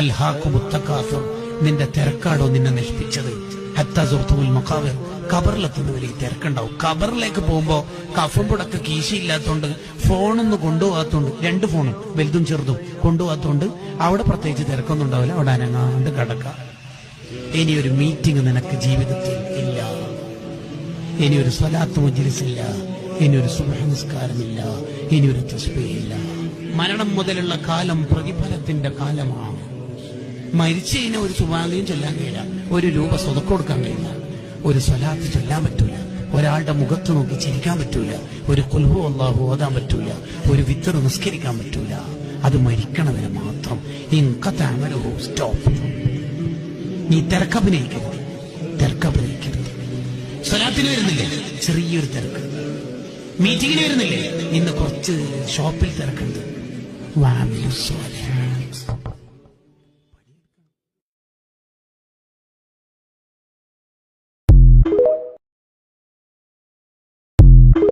അൽഹാഖുമുത് തകാസുർ, നിന്റെ തിരക്കാടോ നിന്നെ നശിപ്പിച്ചത്. ഹത്താ സുർത്തുൽ മഖാബിർ, ഖബറിലെത്തുന്നവരെ ഈ തിരക്കുണ്ടാവും. ഖബറിലേക്ക് പോകുമ്പോ കഫും പുടക്ക് കീശയില്ലാത്തോണ്ട് ഫോണൊന്നും കൊണ്ടുപോകാത്തോണ്ട്, 2 ഫോണും വലുതും ചെറുതും കൊണ്ടുപോകാത്തോണ്ട് അവിടെ പ്രത്യേകിച്ച് തിരക്കൊന്നും ഉണ്ടാവില്ല. അവിടെ അനങ്ങാണ്ട് കിടക്കാം. ഇനിയൊരു മീറ്റിംഗ് നിനക്ക് ജീവിതത്തിൽ ഇല്ല, ഇനിയൊരു സ്വലാത്ത് മജ്ലിസ് ഇല്ല, ഇനിയൊരു സുബ്ഹ് നിസ്കാരമില്ല, ഇനിയൊരു തസ്ബീഹ് ഇല്ല. മരണം മുതലുള്ള കാലം പ്രതിഫലത്തിന്റെ കാലമാണ്. മരിച്ചു കഴിഞ്ഞാൽ ഒരു സുബ്ഹാനല്ലാഹ് ചൊല്ലാൻ കഴിയില്ല, 1 രൂപ സ്വതക്ക കൊടുക്കാൻ കഴിയില്ല, ഒരു സ്വലാത്ത് ചൊല്ലാൻ പറ്റൂല, ഒരാളുടെ മുഖത്ത് നോക്കി ചിരിക്കാൻ പറ്റൂല, ഒരു ഖുൽ ഹു അല്ലാഹു ഓതാൻ പറ്റൂല, ഒരു വിത്തർ നിസ്കരിക്കാൻ പറ്റൂല. അത് മരിക്കണവരെ മാത്രം. സ്റ്റോപ്പ്. നീ തിരക്കഭിനയിക്കരുത്, തിരക്കഭിനയിക്കരുത്. സ്വലാത്തിന് വരുന്നില്ലേ, ചെറിയൊരു തിരക്ക്. മീറ്റിങ്ങിന് വരുന്നില്ലേ, ഇന്ന് കുറച്ച് ഷോപ്പിൽ തിരക്കുണ്ട്.